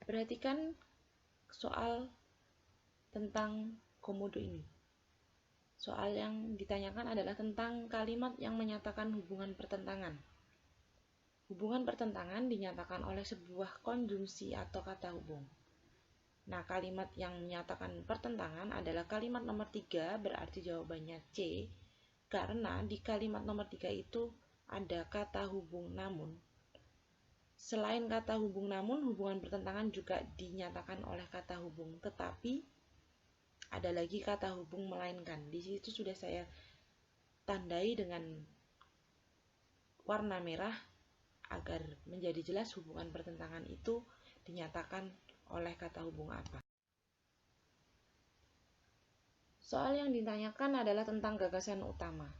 Perhatikan soal tentang komodo ini. Soal yang ditanyakan adalah tentang kalimat yang menyatakan hubungan pertentangan. Hubungan pertentangan dinyatakan oleh sebuah konjungsi atau kata hubung. Nah, kalimat yang menyatakan pertentangan adalah kalimat nomor 3, berarti jawabannya C, karena di kalimat nomor 3 itu ada kata hubung namun. Selain kata hubung namun, hubungan pertentangan juga dinyatakan oleh kata hubung, tetapi ada lagi kata hubung melainkan. Di situ sudah saya tandai dengan warna merah agar menjadi jelas hubungan pertentangan itu dinyatakan oleh kata hubung apa. Soal yang ditanyakan adalah tentang gagasan utama.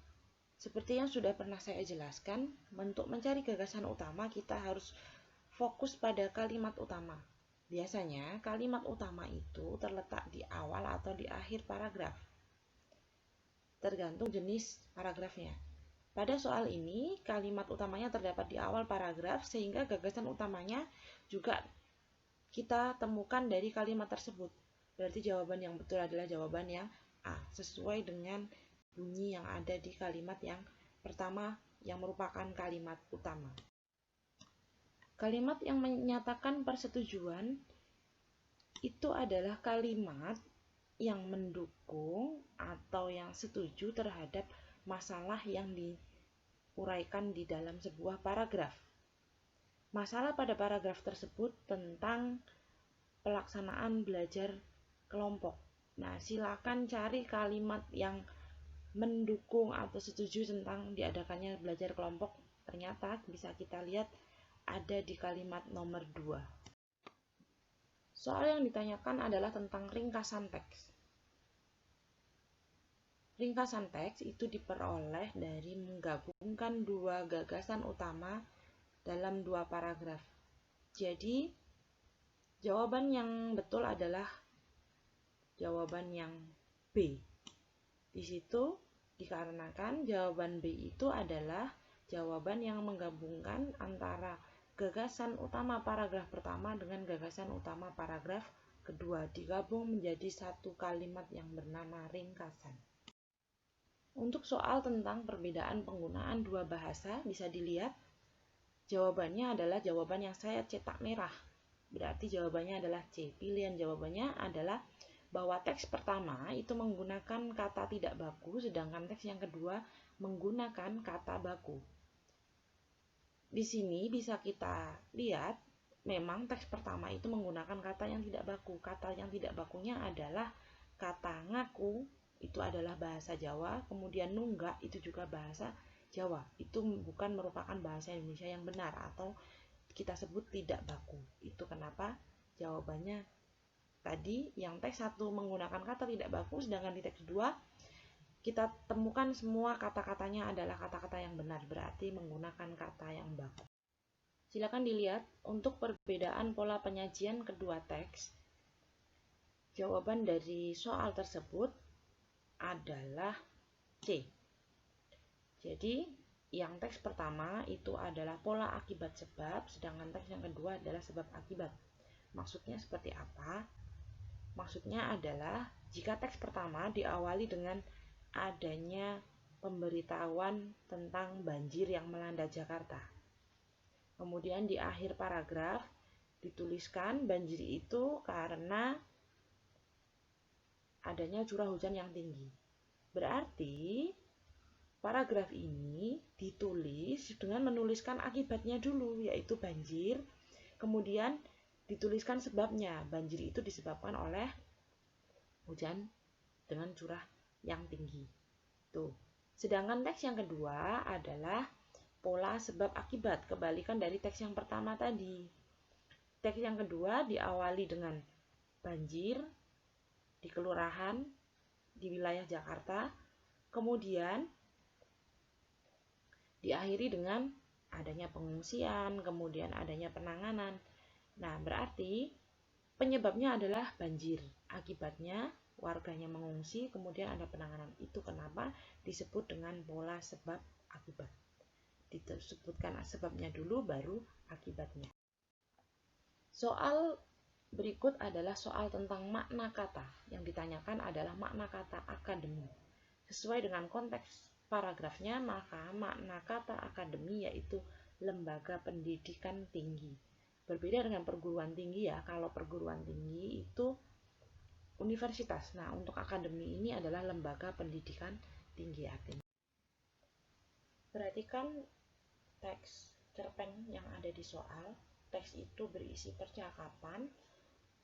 Seperti yang sudah pernah saya jelaskan, untuk mencari gagasan utama kita harus fokus pada kalimat utama. Biasanya kalimat utama itu terletak di awal atau di akhir paragraf, tergantung jenis paragrafnya. Pada soal ini, kalimat utamanya terdapat di awal paragraf, sehingga gagasan utamanya juga kita temukan dari kalimat tersebut. Berarti jawaban yang betul adalah jawaban yang A, sesuai dengan bunyi yang ada di kalimat yang pertama yang merupakan kalimat utama. Kalimat yang menyatakan persetujuan itu adalah kalimat yang mendukung atau yang setuju terhadap masalah yang diuraikan di dalam sebuah paragraf. Masalah pada paragraf tersebut tentang pelaksanaan belajar kelompok. Nah, silakan cari kalimat yang mendukung atau setuju tentang diadakannya belajar kelompok. Ternyata bisa kita lihat ada di kalimat nomor 2. Soal yang ditanyakan adalah tentang ringkasan teks. Ringkasan teks itu diperoleh dari menggabungkan dua gagasan utama dalam dua paragraf. Jadi, jawaban yang betul adalah jawaban yang B. Di situ dikarenakan jawaban B itu adalah jawaban yang menggabungkan antara gagasan utama paragraf pertama dengan gagasan utama paragraf kedua, digabung menjadi satu kalimat yang bernama ringkasan. Untuk soal tentang perbedaan penggunaan dua bahasa, bisa dilihat jawabannya adalah jawaban yang saya cetak merah. Berarti jawabannya adalah C. Pilihan jawabannya adalah bahwa teks pertama itu menggunakan kata tidak baku, sedangkan teks yang kedua menggunakan kata baku. Di sini bisa kita lihat memang teks pertama itu menggunakan kata yang tidak baku. Kata yang tidak bakunya adalah kata ngaku, itu adalah bahasa Jawa, kemudian nunggak itu juga bahasa Jawa. Itu bukan merupakan bahasa Indonesia yang benar atau kita sebut tidak baku. Itu kenapa jawabannya tadi yang teks 1 menggunakan kata tidak baku, sedangkan di teks 2 kita temukan semua kata-katanya adalah kata-kata yang benar, berarti menggunakan kata yang baku. Silakan dilihat untuk perbedaan pola penyajian kedua teks. Jawaban dari soal tersebut adalah C. Jadi, yang teks pertama itu adalah pola akibat sebab, sedangkan teks yang kedua adalah sebab akibat. Maksudnya seperti apa? Maksudnya adalah jika teks pertama diawali dengan adanya pemberitahuan tentang banjir yang melanda Jakarta. Kemudian di akhir paragraf dituliskan banjir itu karena adanya curah hujan yang tinggi. Berarti paragraf ini ditulis dengan menuliskan akibatnya dulu, yaitu banjir. Kemudian dituliskan sebabnya. Banjir itu disebabkan oleh hujan dengan curah yang tinggi. Tuh. Sedangkan teks yang kedua adalah pola sebab akibat, kebalikan dari teks yang pertama tadi. Teks yang kedua diawali dengan banjir di kelurahan di wilayah Jakarta, kemudian diakhiri dengan adanya pengungsian, kemudian adanya penanganan. Nah, berarti penyebabnya adalah banjir, akibatnya warganya mengungsi, kemudian ada penanganan. Itu kenapa disebut dengan pola sebab akibat. Disebutkan sebabnya dulu, baru akibatnya. Soal Berikut adalah soal tentang makna kata. Yang ditanyakan adalah makna kata akademi. Sesuai dengan konteks paragrafnya, maka makna kata akademi yaitu lembaga pendidikan tinggi. Berbeda dengan perguruan tinggi ya, kalau perguruan tinggi itu universitas. Nah, untuk akademi ini adalah lembaga pendidikan tinggi artinya. Perhatikan teks cerpen yang ada di soal. Teks itu berisi percakapan.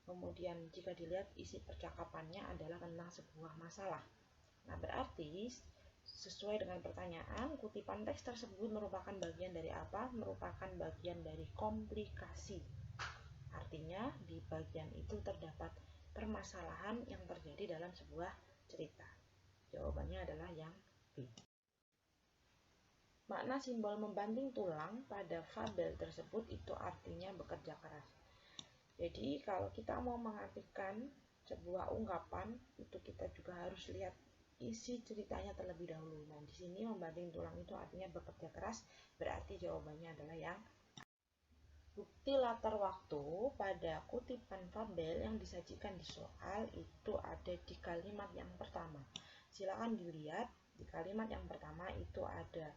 Kemudian jika dilihat isi percakapannya adalah tentang sebuah masalah. Nah, berarti sesuai dengan pertanyaan, kutipan teks tersebut merupakan bagian dari apa? Merupakan bagian dari komplikasi. Artinya, di bagian itu terdapat permasalahan yang terjadi dalam sebuah cerita. Jawabannya adalah yang B. Makna simbol membanting tulang pada fabel tersebut itu artinya bekerja keras. Jadi kalau kita mau mengartikan sebuah ungkapan, itu kita juga harus lihat isi ceritanya terlebih dahulu. Nah, di sini membanting tulang itu artinya bekerja keras, berarti jawabannya adalah yang bukti latar waktu pada kutipan fabel yang disajikan di soal itu ada di kalimat yang pertama. Silakan dilihat di kalimat yang pertama itu ada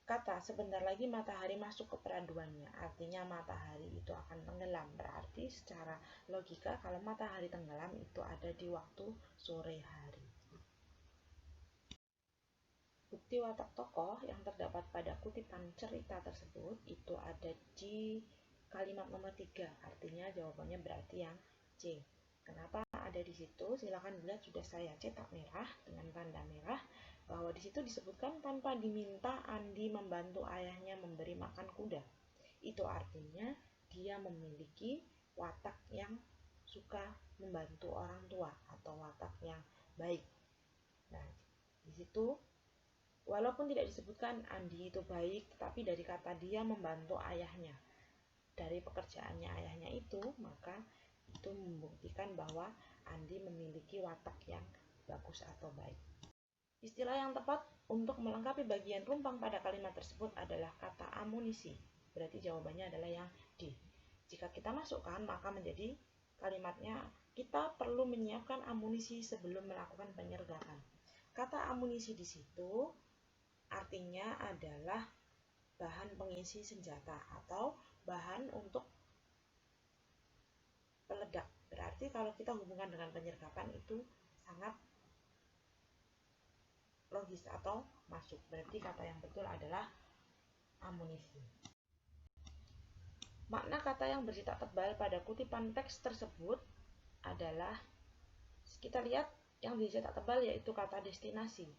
kata sebentar lagi matahari masuk ke peraduannya, artinya matahari itu akan tenggelam. Berarti secara logika kalau matahari tenggelam itu ada di waktu sore hari. Bukti watak tokoh yang terdapat pada kutipan cerita tersebut itu ada di kalimat nomor 3, artinya jawabannya berarti yang C. Kenapa ada di situ? Silakan dilihat, sudah saya cetak merah dengan tanda merah bahwa di situ disebutkan tanpa diminta Andi membantu ayahnya memberi makan kuda. Itu artinya dia memiliki watak yang suka membantu orang tua atau watak yang baik. Nah, di situ walaupun tidak disebutkan Andi itu baik, tetapi dari kata dia membantu ayahnya, dari pekerjaannya ayahnya itu, maka itu membuktikan bahwa Andi memiliki watak yang bagus atau baik. Istilah yang tepat untuk melengkapi bagian rumpang pada kalimat tersebut adalah kata amunisi. Berarti jawabannya adalah yang D. Jika kita masukkan, maka menjadi kalimatnya kita perlu menyiapkan amunisi sebelum melakukan penyergapan. Kata amunisi di situ artinya adalah bahan pengisi senjata atau bahan untuk peledak. Berarti kalau kita hubungkan dengan penyergapan itu sangat logis atau masuk. Berarti kata yang betul adalah amunisi. Makna kata yang bercetak tebal pada kutipan teks tersebut adalah, kita lihat yang dicetak tebal yaitu kata destinasi.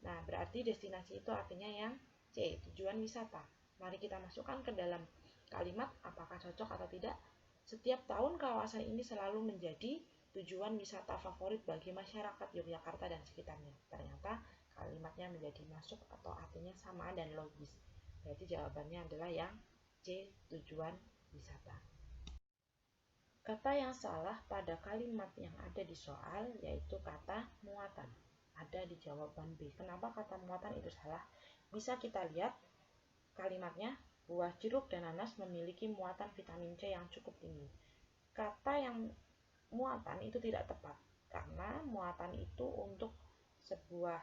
Nah, berarti destinasi itu artinya yang C, tujuan wisata. Mari kita masukkan ke dalam kalimat apakah cocok atau tidak. Setiap tahun kawasan ini selalu menjadi tujuan wisata favorit bagi masyarakat Yogyakarta dan sekitarnya. Ternyata kalimatnya menjadi masuk atau artinya sama dan logis. Berarti jawabannya adalah yang C, tujuan wisata. Kata yang salah pada kalimat yang ada di soal yaitu kata muatan. Ada di jawaban B. Kenapa kata muatan itu salah? Bisa kita lihat kalimatnya, buah jeruk dan nanas memiliki muatan vitamin C yang cukup tinggi. Kata yang muatan itu tidak tepat, karena muatan itu untuk sebuah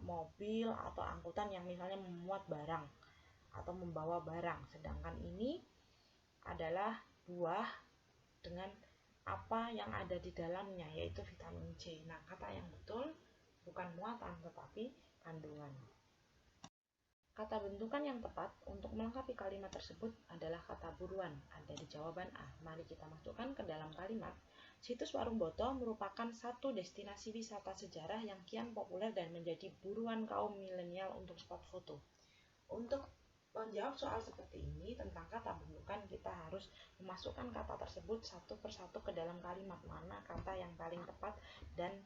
mobil atau angkutan yang misalnya memuat barang atau membawa barang, sedangkan ini adalah buah dengan apa yang ada di dalamnya, yaitu vitamin C. Nah, kata yang betul bukan muatan tetapi kandungan. Kata bentukan yang tepat untuk melengkapi kalimat tersebut adalah kata buruan, ada di jawaban A. Mari kita masukkan ke dalam kalimat. Situs Warung Boto merupakan satu destinasi wisata sejarah yang kian populer dan menjadi buruan kaum milenial untuk spot foto. Untuk menjawab soal seperti ini tentang kata bentukan, kita harus memasukkan kata tersebut satu persatu ke dalam kalimat, mana kata yang paling tepat dan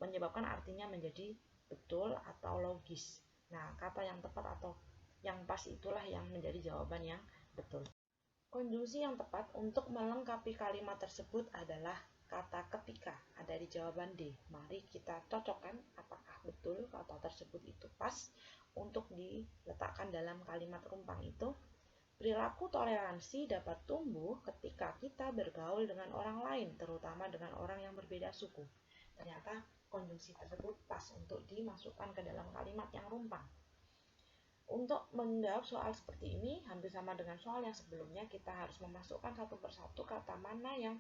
menyebabkan artinya menjadi betul atau logis. Nah, kata yang tepat atau yang pas itulah yang menjadi jawaban yang betul. Konjungsi yang tepat untuk melengkapi kalimat tersebut adalah kata ketika, ada di jawaban D. Mari kita cocokkan apakah betul kata tersebut itu pas untuk diletakkan dalam kalimat rumpang itu. Perilaku toleransi dapat tumbuh ketika kita bergaul dengan orang lain, terutama dengan orang yang berbeda suku. Ternyata konjungsi tersebut pas untuk dimasukkan ke dalam kalimat yang rumpang. Untuk menjawab soal seperti ini, hampir sama dengan soal yang sebelumnya, kita harus memasukkan satu persatu kata mana yang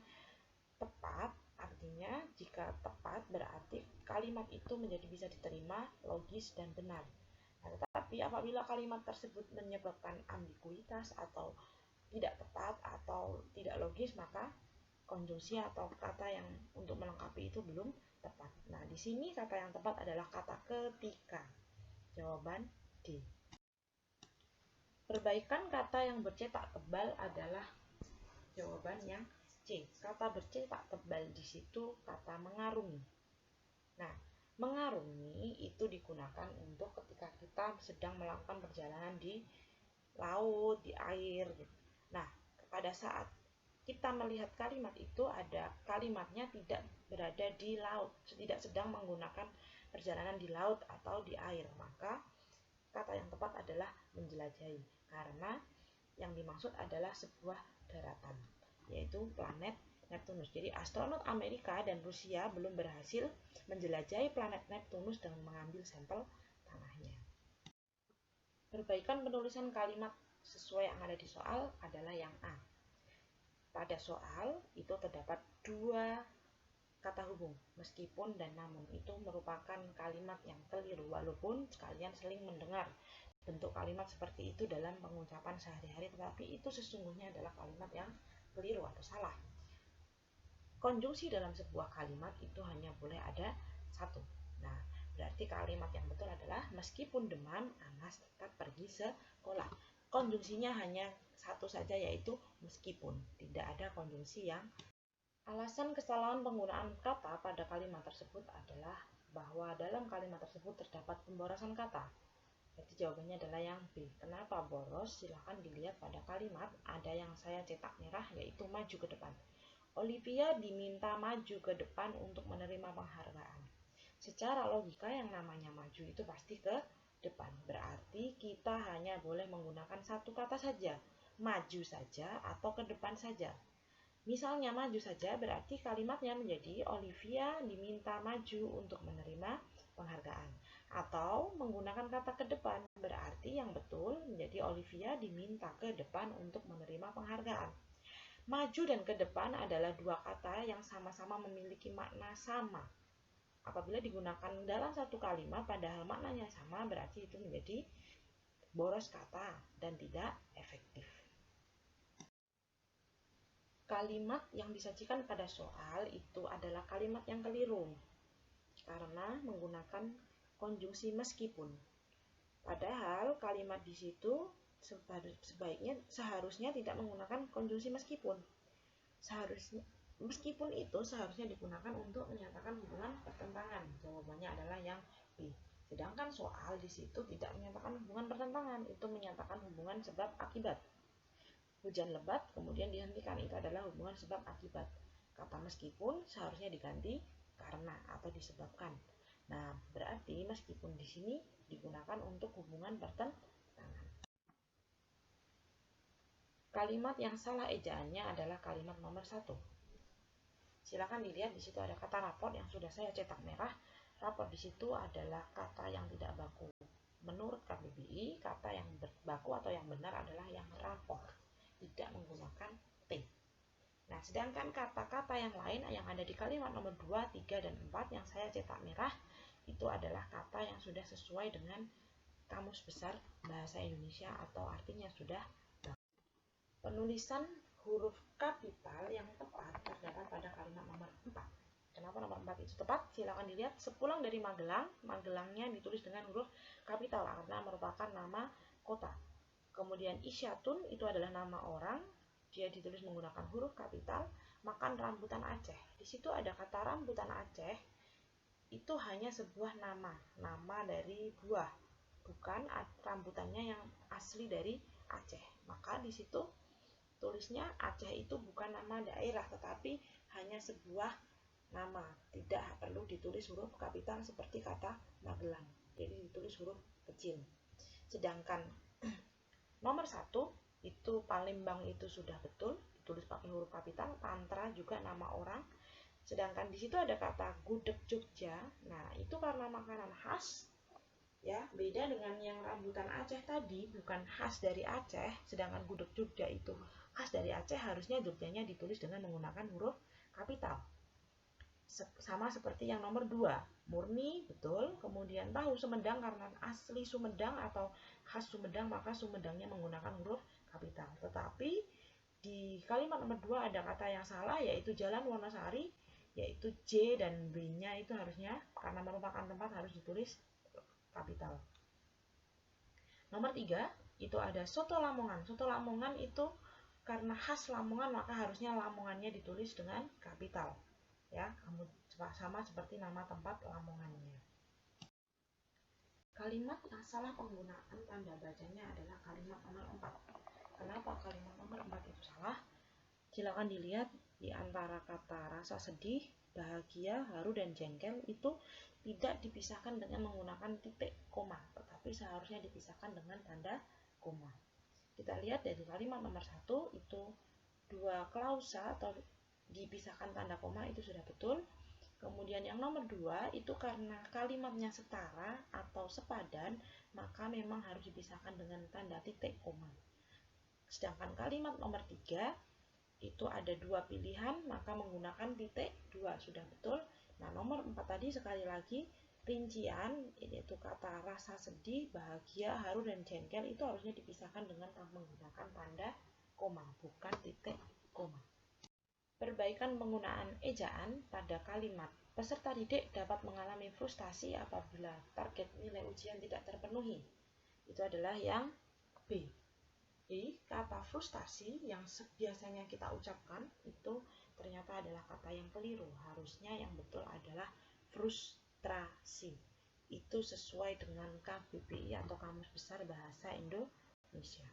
tepat. Artinya, jika tepat berarti kalimat itu menjadi bisa diterima, logis, dan benar. Nah, tetapi apabila kalimat tersebut menyebabkan ambiguitas atau tidak tepat atau tidak logis, maka konjungsi atau kata yang untuk melengkapi itu belum tepat. Nah, di sini kata yang tepat adalah kata ketika. Jawaban D. Perbaikan kata yang bercetak tebal adalah jawaban yang C. Kata bercetak tebal di situ kata mengarungi. Nah, mengarungi itu digunakan untuk ketika kita sedang melakukan perjalanan di laut, di air. Nah, pada saat kita melihat kalimat itu ada kalimatnya tidak berada di laut, tidak sedang menggunakan perjalanan di laut atau di air, maka kata yang tepat adalah menjelajahi, karena yang dimaksud adalah sebuah daratan, yaitu planet Neptunus. Jadi astronot Amerika dan Rusia belum berhasil menjelajahi planet Neptunus dengan mengambil sampel tanahnya. Perbaikan penulisan kalimat sesuai yang ada di soal adalah yang A. Pada soal itu terdapat dua kata hubung, meskipun dan namun. Itu merupakan kalimat yang keliru, walaupun sekalian sering mendengar bentuk kalimat seperti itu dalam pengucapan sehari-hari, tetapi itu sesungguhnya adalah kalimat yang keliru atau salah. Konjungsi dalam sebuah kalimat itu hanya boleh ada satu. Nah, berarti kalimat yang betul adalah meskipun demam, Anas tetap pergi sekolah. Konjungsinya hanya satu saja, yaitu meskipun. Tidak ada konjungsi yang. Alasan kesalahan penggunaan kata pada kalimat tersebut adalah bahwa dalam kalimat tersebut terdapat pemborosan kata. Jadi jawabannya adalah yang B. Kenapa boros? Silahkan dilihat pada kalimat. Ada yang saya cetak merah, yaitu maju ke depan. Olivia diminta maju ke depan untuk menerima penghargaan. Secara logika yang namanya maju itu pasti ke depan. Berarti kita hanya boleh menggunakan satu kata saja. Maju saja atau ke depan saja. Misalnya maju saja berarti kalimatnya menjadi Olivia diminta maju untuk menerima penghargaan. Atau menggunakan kata ke depan berarti yang betul menjadi Olivia diminta ke depan untuk menerima penghargaan. Maju dan ke depan adalah dua kata yang sama-sama memiliki makna sama. Apabila digunakan dalam satu kalimat padahal maknanya sama, berarti itu menjadi boros kata dan tidak efektif. Kalimat yang disajikan pada soal itu adalah kalimat yang keliru karena menggunakan konjungsi meskipun. Padahal kalimat di situ seharusnya tidak menggunakan konjungsi meskipun. Meskipun itu seharusnya digunakan untuk menyatakan hubungan pertentangan. Jawabannya adalah yang B. Sedangkan soal di situ tidak menyatakan hubungan pertentangan, itu menyatakan hubungan sebab akibat. Hujan lebat kemudian dihentikan, itu adalah hubungan sebab akibat. Kata meskipun seharusnya diganti karena atau disebabkan. Nah, berarti meskipun di sini digunakan untuk hubungan pertentangan. Kalimat yang salah ejaannya adalah kalimat nomor 1. Silakan dilihat di situ ada kata raport yang sudah saya cetak merah. Raport di situ adalah kata yang tidak baku. Menurut KBBI, kata yang baku atau yang benar adalah yang rapor, tidak menggunakan T. Nah, sedangkan kata-kata yang lain yang ada di kalimat nomor 2, 3, dan 4 yang saya cetak merah, itu adalah kata yang sudah sesuai dengan Kamus Besar Bahasa Indonesia atau artinya sudah baku. Penulisan huruf kapital yang tepat terdapat pada kalimat nomor 4. Kenapa nomor 4 itu tepat? Silakan dilihat. Sepulang dari Magelang, Magelangnya ditulis dengan huruf kapital karena merupakan nama kota. Kemudian Isyatun itu adalah nama orang, dia ditulis menggunakan huruf kapital. Makan rambutan Aceh. Di situ ada kata rambutan Aceh. Itu hanya sebuah nama dari buah, bukan rambutannya yang asli dari Aceh. Maka di situ tulisnya Aceh itu bukan nama daerah, tetapi hanya sebuah nama. Tidak perlu ditulis huruf kapital seperti kata Magelang. Jadi ditulis huruf kecil. Sedangkan nomor 1 itu Palembang itu sudah betul, ditulis pakai huruf kapital. Pantra juga nama orang. Sedangkan di situ ada kata gudeg Jogja. Nah, itu karena makanan khas, ya, beda dengan yang rambutan Aceh tadi, bukan khas dari Aceh. Sedangkan gudeg Jogja itu khas dari Aceh, harusnya Jogjanya ditulis dengan menggunakan huruf kapital. Sama seperti yang nomor 2, murni betul. Kemudian tahu Sumedang karena asli Sumedang atau khas Sumedang, maka Sumedangnya menggunakan huruf kapital. Tetapi di kalimat nomor 2 ada kata yang salah, yaitu Jalan Wonosari, yaitu J dan B-nya itu harusnya karena merupakan tempat harus ditulis kapital. Nomor 3 itu ada soto Lamongan. Soto Lamongan itu karena khas Lamongan, maka harusnya Lamongannya ditulis dengan kapital. Ya, sama seperti nama tempat Lamongannya. Kalimat yang salah penggunaan tanda bacanya adalah kalimat nomor 4. Kenapa kalimat nomor 4 itu salah? Silakan dilihat di antara kata rasa sedih, bahagia, haru, dan jengkel itu tidak dipisahkan dengan menggunakan titik koma, tetapi seharusnya dipisahkan dengan tanda koma. Kita lihat dari kalimat nomor 1 itu dua klausa atau dipisahkan tanda koma itu sudah betul. Kemudian yang nomor 2 itu karena kalimatnya setara atau sepadan, maka memang harus dipisahkan dengan tanda titik koma. Sedangkan kalimat nomor 3 itu ada dua pilihan, maka menggunakan titik 2 sudah betul. Nah, nomor 4 tadi sekali lagi rincian, yaitu kata rasa sedih, bahagia, haru, dan jengkel itu harusnya dipisahkan dengan menggunakan tanda koma, bukan titik koma. Perbaikan penggunaan ejaan pada kalimat. Peserta didik dapat mengalami frustasi apabila target nilai ujian tidak terpenuhi. Itu adalah yang B. Jadi, kata frustasi yang biasanya kita ucapkan itu ternyata adalah kata yang keliru. Harusnya yang betul adalah frustrasi. Itu sesuai dengan KBBI atau Kamus Besar Bahasa Indonesia.